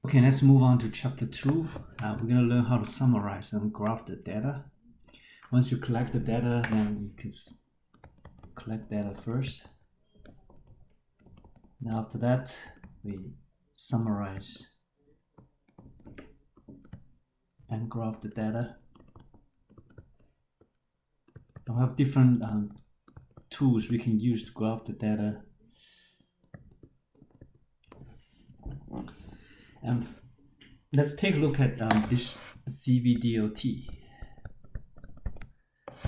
Okay, let's move on to chapter 2. We're going to learn how to summarize and graph the data. Once you collect the data, then you can collect data first. Now after that, we summarize and graph the data. We have different tools we can use to graph the data. And let's take a look at this CVDOT,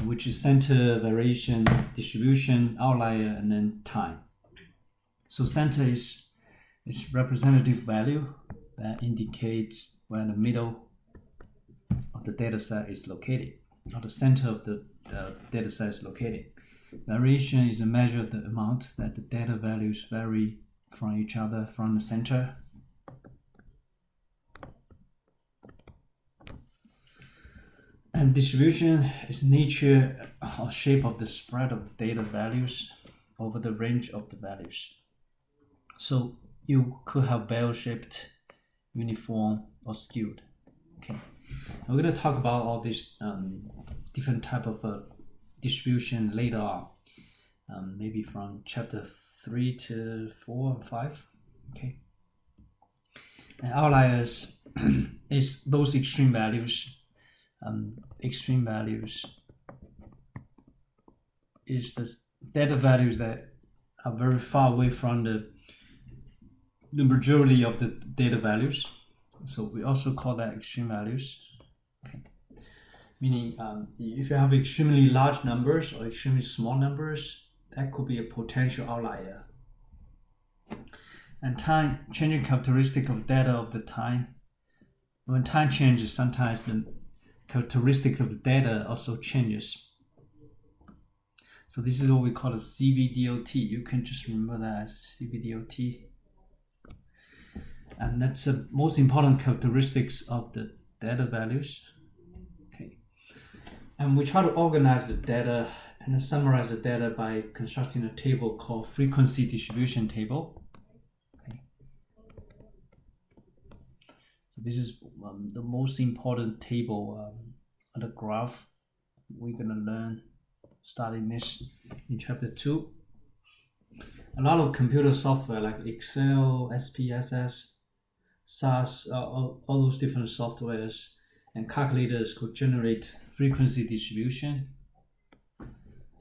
which is center, variation, distribution, outlier, and then time. So center is representative value that indicates where the middle of the data set is located, or the center of the data set is located. Variation is a measure of the amount that the data values vary from each other from the center. And distribution is nature or shape of the spread of the data values over the range of the values. So you could have bell-shaped, uniform, or skewed. Okay, and we're going to talk about all these different type of distribution later on, maybe from chapter 3 to 4 and 5. Okay, and outliers is those extreme values. Extreme values is the data values that are very far away from the majority of the data values. So we also call that extreme values. Okay, meaning if you have extremely large numbers or extremely small numbers, that could be a potential outlier. And time changing characteristic of data of the time. When time changes, sometimes the characteristic of the data also changes. So this is what we call a CVDOT. You can just remember that as CVDOT. And that's the most important characteristics of the data values. Okay. And we try to organize the data and summarize the data by constructing a table called frequency distribution table. Okay. So this is the most important table on the graph we're going to learn starting this in chapter 2. A lot of computer software like Excel, SPSS, SAS, all those different softwares and calculators could generate frequency distribution.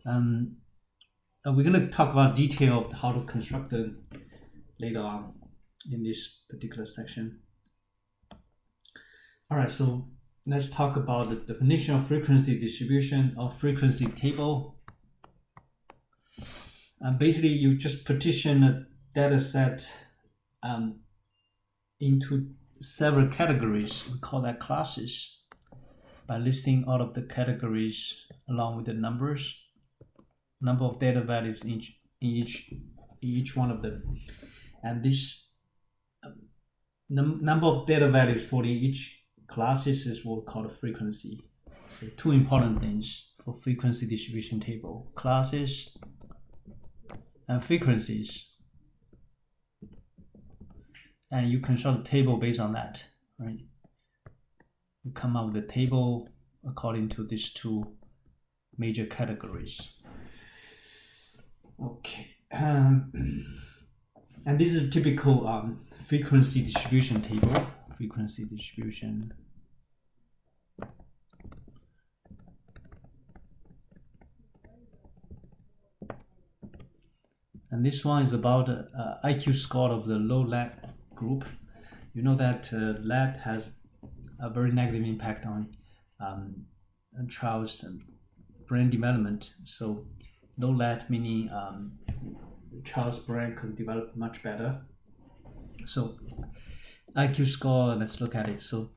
We're going to talk about detail of how to construct them later on in this particular section. All right, so let's talk about the definition of frequency distribution or frequency table. Basically, you just partition a data set into several categories. We call that classes, by listing all of the categories along with the number of data values in each one of them. And this number of data values for each classes is what we call a frequency. So two important things for frequency distribution table: classes and frequencies. And you construct a table based on that, right? You come up with a table according to these two major categories. Okay, and this is a typical frequency distribution table. Frequency distribution. And this one is about IQ score of the low lag group. You know that lag has a very negative impact on child's brain development. So low lag meaning the child's brain could develop much better. So IQ score, let's look at it. So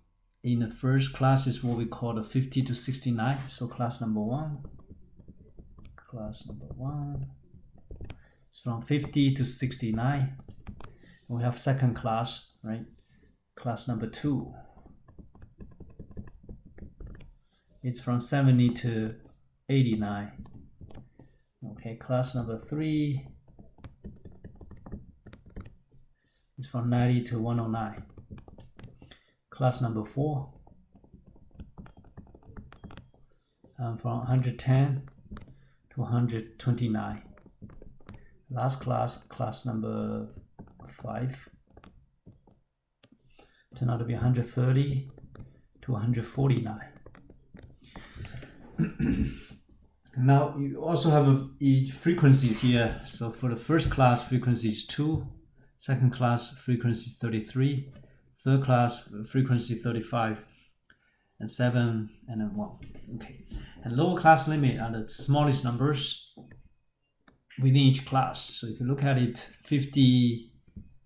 in the first class is what we call the 50 to 69. So class number 1. Class number 1 is from 50 to 69. And we have second class, right? Class number 2. It's from 70 to 89. Okay, class number 3 is from 90 to 109. class number 4, from 110 to 129. Last class, class number 5, turned out to be 130 to 149. Now you also have each frequencies here. So for the first class, frequency is 2, second class, frequency is 33, third class, frequency 35, and 7, and then 1. Okay, and lower class limit are the smallest numbers within each class. So if you look at it, 50,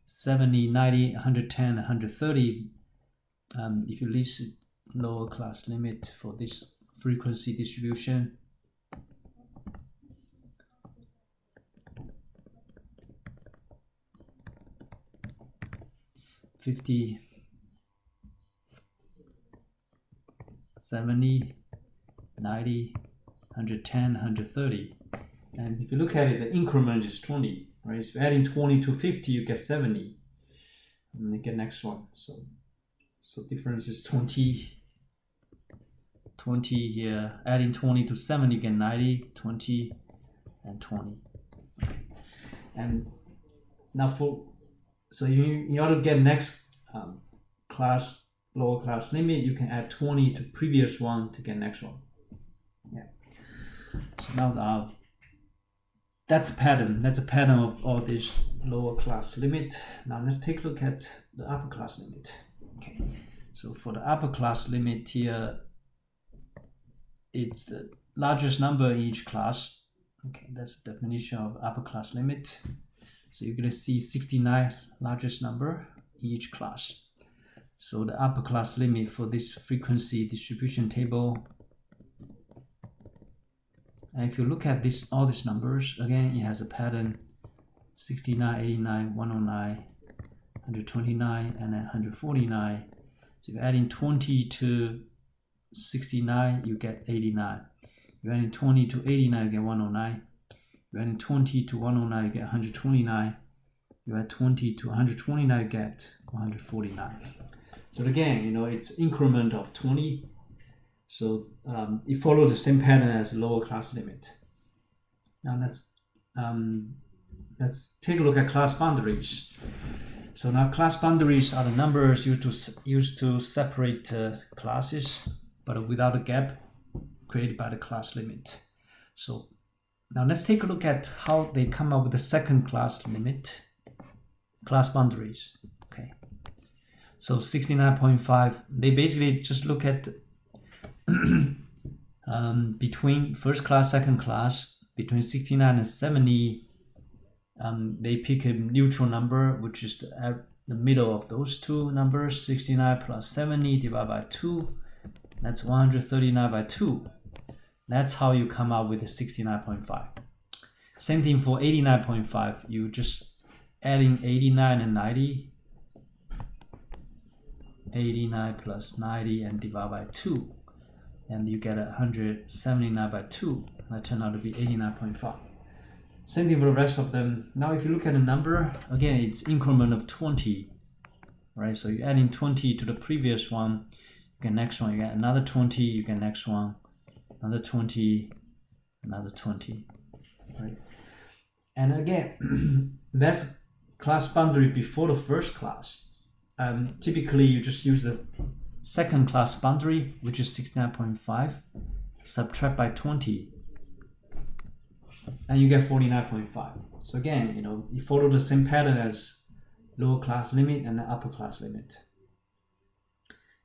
70, 90, 110, 130, if you list lower class limit for this frequency distribution, $50, 70, 90, 110, 130. And if you look at it, the increment is 20, right? So adding 20 to 50, you get 70. And you get next one. So difference is 20 here. Adding 20 to 70, you get 90, 20, and 20. And now so in order to get next class, lower class limit, you can add 20 to previous one to get next one. Yeah. So now that's a pattern. That's a pattern of all this lower class limit. Now let's take a look at the upper class limit. Okay. So for the upper class limit here, it's the largest number in each class. Okay, that's the definition of upper class limit. So you're going to see 69 largest number in each class. So the upper class limit for this frequency distribution table, and if you look at all these numbers, again, it has a pattern: 69, 89, 109, 129, and then 149. So if you're adding 20 to 69, you get 89. You're adding 20 to 89, you get 109. You're adding 20 to 109, you get 129. You add 20 to 129, you get 149. So again, it's increment of 20. So it follows the same pattern as lower class limit. Now let's take a look at class boundaries. So now class boundaries are the numbers used to separate classes, but without a gap created by the class limit. So now let's take a look at how they come up with the second class limit, class boundaries. Okay. So 69.5, they basically just look at between first class, second class, between 69 and 70, they pick a neutral number, which is the middle of those two numbers. 69 plus 70 divided by 2, that's 139 by 2. That's how you come out with the 69.5. Same thing for 89.5. You just adding 89 and 90. 89 plus 90 and divide by 2. And you get 179 by 2. That turned out to be 89.5. Same thing for the rest of them. Now if you look at the number, again, it's increment of 20. Right? So you're adding 20 to the previous one. You get next one. You get another 20. You get next one. Another 20, another 20, right? And again, that's class boundary before the first class. Typically, you just use the second class boundary, which is 69.5, subtract by 20, and you get 49.5. So again, you follow the same pattern as lower class limit and the upper class limit.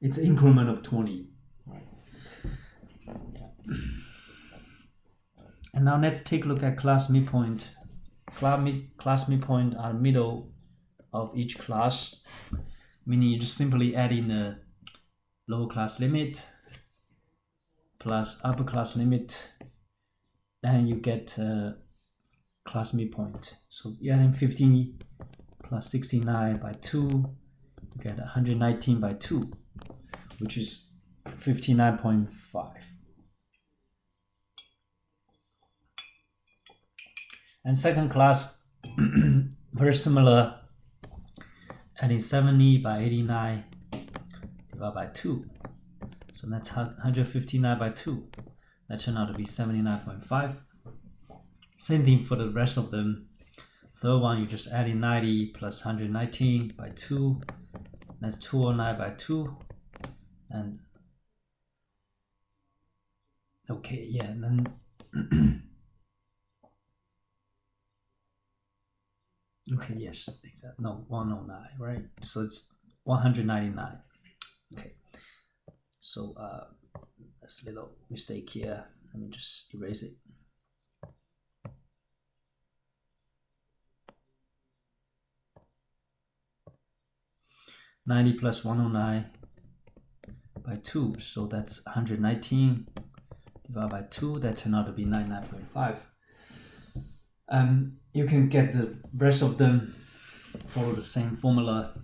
It's an increment of 20, right? And now let's take a look at class midpoint. Class midpoint are the middle of each class, meaning you just simply add in the lower class limit plus upper class limit, and you get class midpoint. So you add in 15 plus 69 by 2, you get 119 by 2, which is 59.5. And second class, very similar, adding 70 by 89 divided by 2. So that's 159 by 2. That turned out to be 79.5. Same thing for the rest of them. Third one, you just add in 90 plus 119 by 2. That's 209 by 2. And okay, yeah, and then okay, yes, exactly. No, 109, right? So it's 199. Okay. So there's a little mistake here. Let me just erase it. $90 plus 109 by 2, so that's 119 divided by 2. That turned out to be 99.5. You can get the rest of them, follow the same formula.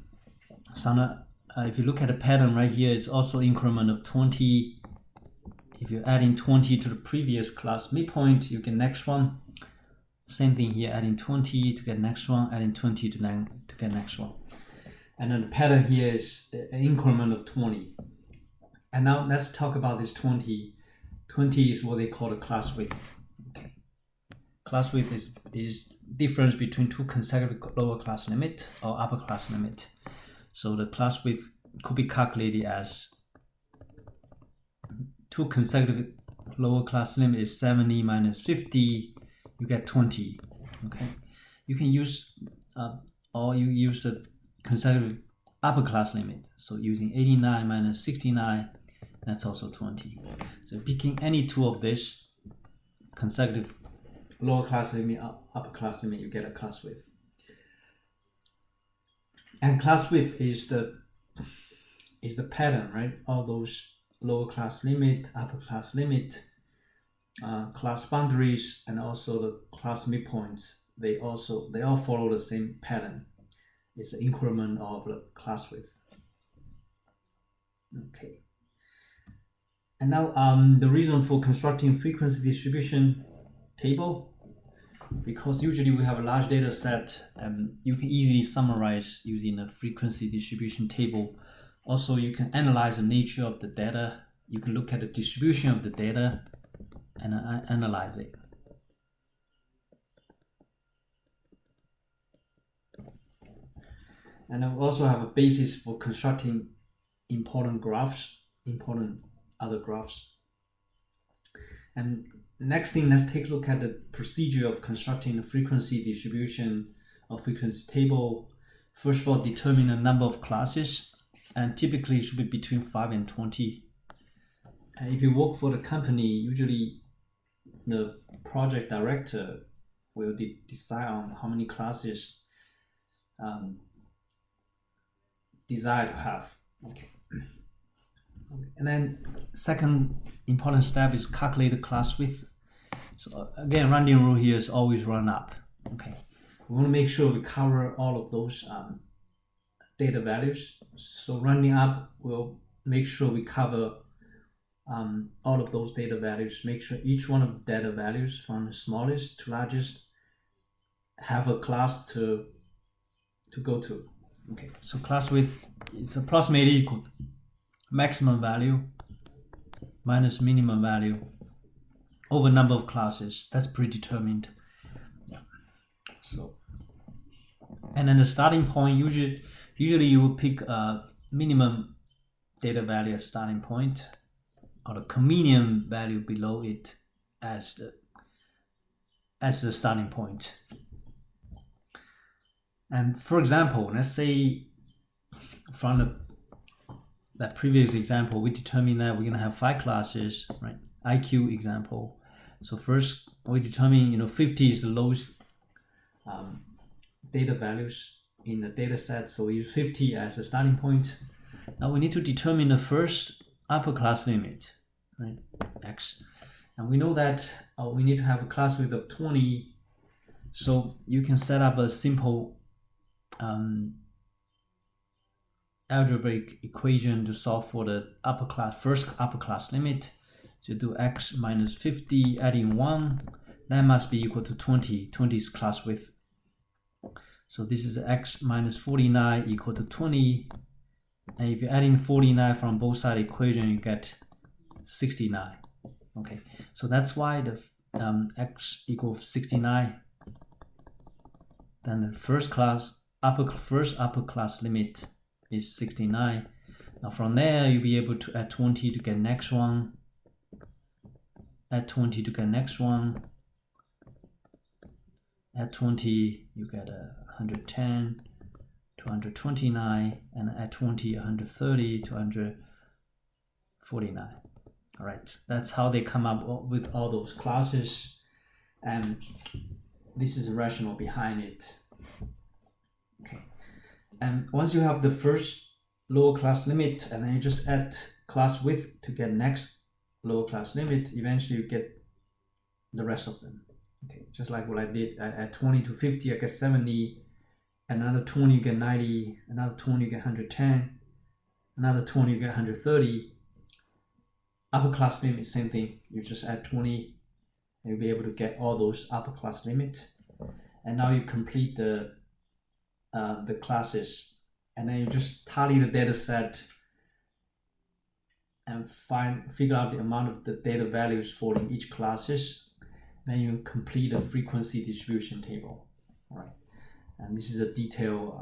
If you look at the pattern right here, it's also increment of 20. If you're adding 20 to the previous class midpoint, you get next one. Same thing here, adding 20 to get next one, adding 20 to get next one. And then the pattern here is an increment of 20. And now let's talk about this 20. 20 is what they call the class width. Okay. Class width is difference between two consecutive lower class limit or upper class limit. So the class width could be calculated as two consecutive lower class limit is 70 minus 50, you get 20. Okay. You can use or you use the consecutive upper class limit. So using 89 minus 69, that's also 20. So picking any two of this consecutive lower class limit, upper class limit, you get a class width. And class width is the pattern, right? All those lower class limit, upper class limit, class boundaries, and also the class midpoints. They all follow the same pattern. It's an increment of the class width. Okay. And now the reason for constructing frequency distribution table, because usually we have a large data set, you can easily summarize using a frequency distribution table. Also, you can analyze the nature of the data. You can look at the distribution of the data and analyze it. And I also have a basis for constructing important other graphs. And next thing, let's take a look at the procedure of constructing a frequency distribution or frequency table. First of all, determine the number of classes, and typically it should be between 5 and 20. And if you work for the company, usually the project director will decide on how many classes desire to have. Okay. And then second important step is calculate the class width. So again, rounding rule here is always run up. Okay. We want to make sure we cover all of those data values. So rounding up will make sure we cover all of those data values. Make sure each one of the data values from the smallest to largest have a class to go to. Okay, so class width is approximately equal to maximum value minus minimum value over number of classes. That's predetermined. Yeah. So, and then the starting point, usually you will pick a minimum data value as starting point, or the convenient value below it as the starting point. And for example, let's say from that previous example, we determine that we're going to have 5 classes, right? IQ example. So first we determine, 50 is the lowest data values in the data set. So we use 50 as a starting point. Now we need to determine the first upper class limit, right? X. And we know that we need to have a class width of 20. So you can set up a simple algebraic equation to solve for the first upper class limit. So you do x minus 50 adding 1, that must be equal to 20. 20 is class width. So this is x minus 49 equal to 20. And if you're adding 49 from both sides of the equation, you get 69. Okay, so that's why the x equals 69. Then the first upper class limit is 69. Now from there, you'll be able to add 20 to get next one. Add 20 to get next one. Add 20, you get 110 to 129, and add 20, 130 to 149. All right, that's how they come up with all those classes, and this is the rationale behind it. Okay, and once you have the first lower class limit, and then you just add class width to get next lower class limit, eventually you get the rest of them. Okay, just like what I did, I add 20 to 50, I get 70, another 20 you get 90, another 20 you get 110, another 20 you get 130. Upper class limit, same thing, you just add 20, and you'll be able to get all those upper class limit. And now you complete the classes, and then you just tally the data set and figure out the amount of the data values for each classes. Then you complete a frequency distribution table. All right, and this is a detailed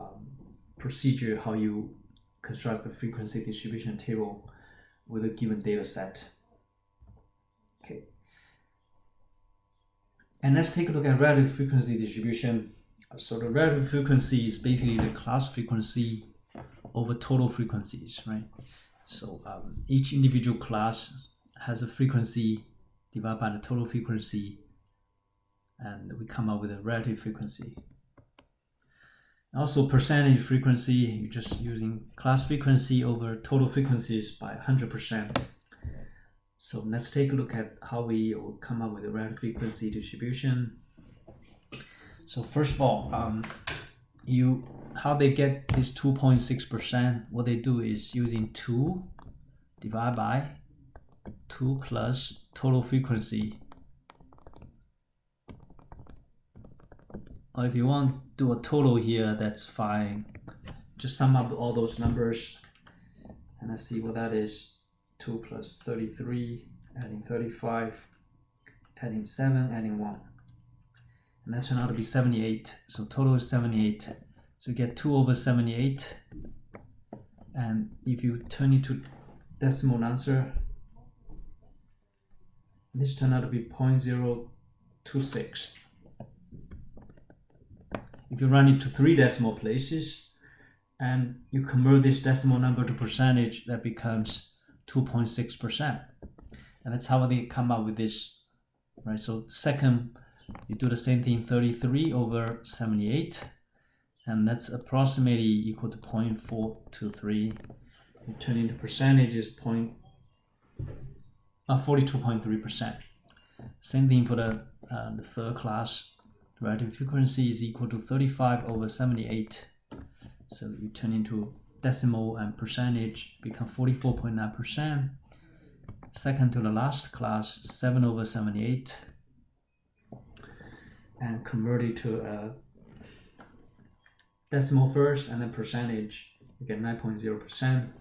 procedure how you construct the frequency distribution table with a given data set. Okay, and let's take a look at relative frequency distribution. So the relative frequency is basically the class frequency over total frequencies, right? So each individual class has a frequency divided by the total frequency, and we come up with a relative frequency. Also percentage frequency, you're just using class frequency over total frequencies by 100%. So let's take a look at how we will come up with a relative frequency distribution. So first of all, how they get this 2.6%, what they do is using 2 divided by 2 plus total frequency. Or if you want to do a total here, that's fine. Just sum up all those numbers, and let's see what that is. 2 plus 33, adding 35, adding 7, adding 1. And that turned out to be 78. So total is 78. So you get 2 over 78. And if you turn it to decimal answer, this turned out to be 0.026. If you run it to 3 decimal places and you convert this decimal number to percentage, that becomes 2.6%. And that's how they come up with this, right? So second, you do the same thing, 33 over 78, and that's approximately equal to 0.423. You turn into percentages, 42.3%. Same thing for the third class. Relative frequency is equal to 35 over 78. So you turn into decimal and percentage, become 44.9%. Second to the last class, 7 over 78. And convert it to a decimal first and then percentage, you get 9.0%.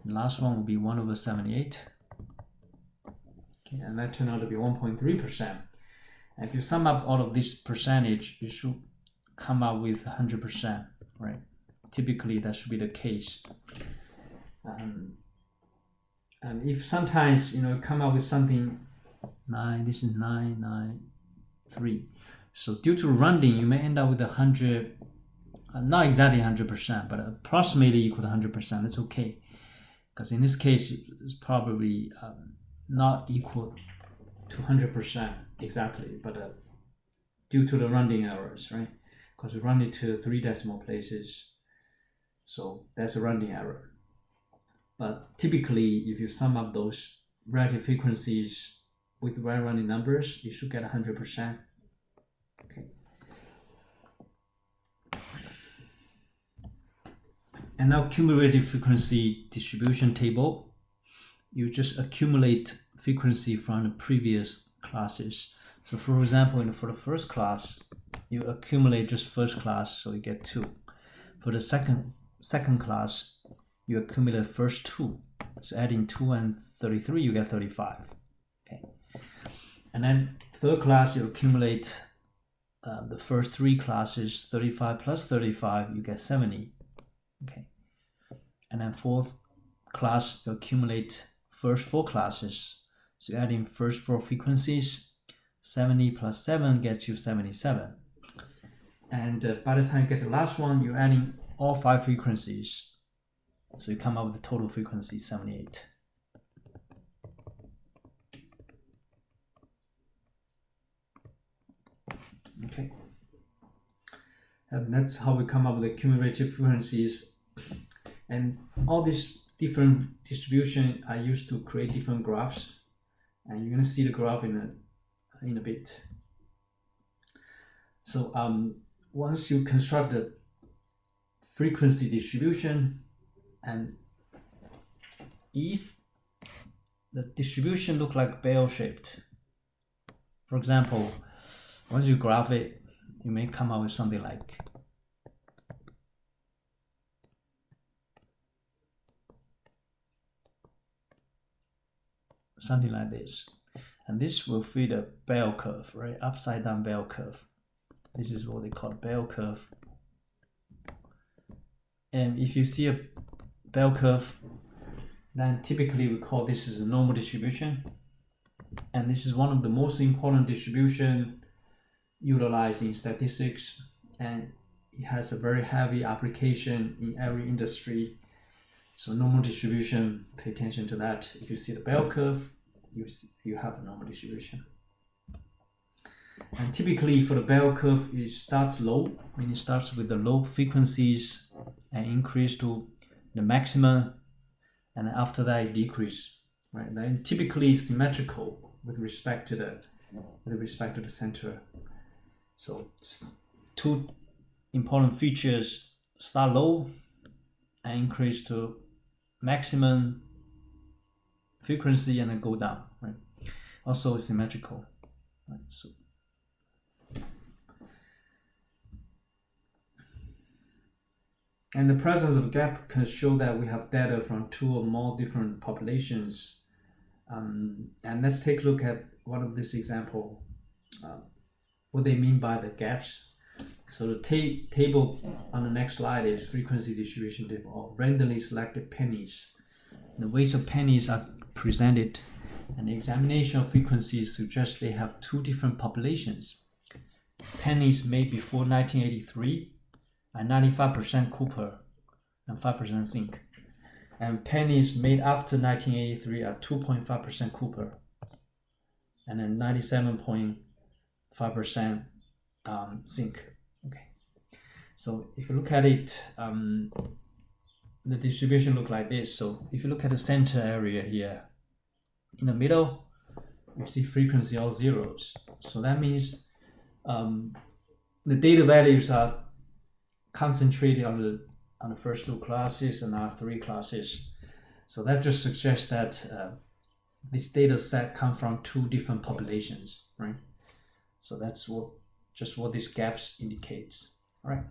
The last one will be 1 over 78. Okay, and that turned out to be 1.3%. And if you sum up all of this percentage, you should come out with 100%, right? Typically, that should be the case. And if sometimes, you come up with something 9, this is 993. So due to rounding, you may end up with 100, not exactly 100%, but approximately equal to 100%. That's okay. Because in this case, it's probably not equal to 100% exactly, but due to the rounding errors, right? Because we round it to 3 decimal places, so that's a rounding error. But typically, if you sum up those relative frequencies with right rounding numbers, you should get 100%. Okay. And now cumulative frequency distribution table. You just accumulate frequency from the previous classes. So for example, for the first class, you accumulate just first class, so you get 2. For the second class, you accumulate the first two. So adding 2 and 33, you get 35. Okay. And then third class, you accumulate the first three classes, 35 plus 35, you get 70. Okay. And then fourth class, you accumulate first four classes. So you add in first four frequencies, 70 plus 7 gets you 77. And by the time you get the last one, you're adding all five frequencies. So you come up with the total frequency 78. Okay. And that's how we come up with the cumulative frequencies. And all these different distribution are used to create different graphs. And you're going to see the graph in a bit. So once you construct the frequency distribution, and if the distribution look like bell-shaped, for example, once you graph it, you may come up with something like this. And this will fit a bell curve, right? Upside down bell curve. This is what they call bell curve. And if you see a bell curve, then typically we call this is a normal distribution. And this is one of the most important distribution utilized in statistics. And it has a very heavy application in every industry. So normal distribution, pay attention to that. If you see the bell curve, you have a normal distribution. And typically for the bell curve, it starts low, meaning it starts with the low frequencies and increase to the maximum, and after that it decrease, right? Then typically symmetrical with respect to the center. So two important features: start low and increase to maximum frequency and then go down, right? Also it's symmetrical, right? So and the presence of a gap can show that we have data from two or more different populations. And let's take a look at one of this example, what they mean by the gaps. So the table on the next slide is frequency distribution table of randomly selected pennies. The weights of pennies are presented, and the examination of frequencies suggests they have two different populations. Pennies made before 1983 are 95% copper and 5% zinc. And pennies made after 1983 are 2.5% copper and then 97.5% zinc. Okay. So if you look at it, the distribution look like this. So if you look at the center area here, in the middle, you see frequency all zeros. So that means the data values are concentrated on the first two classes and our three classes. So that just suggests that this data set comes from two different populations, right? So that's what these gaps indicates. All right.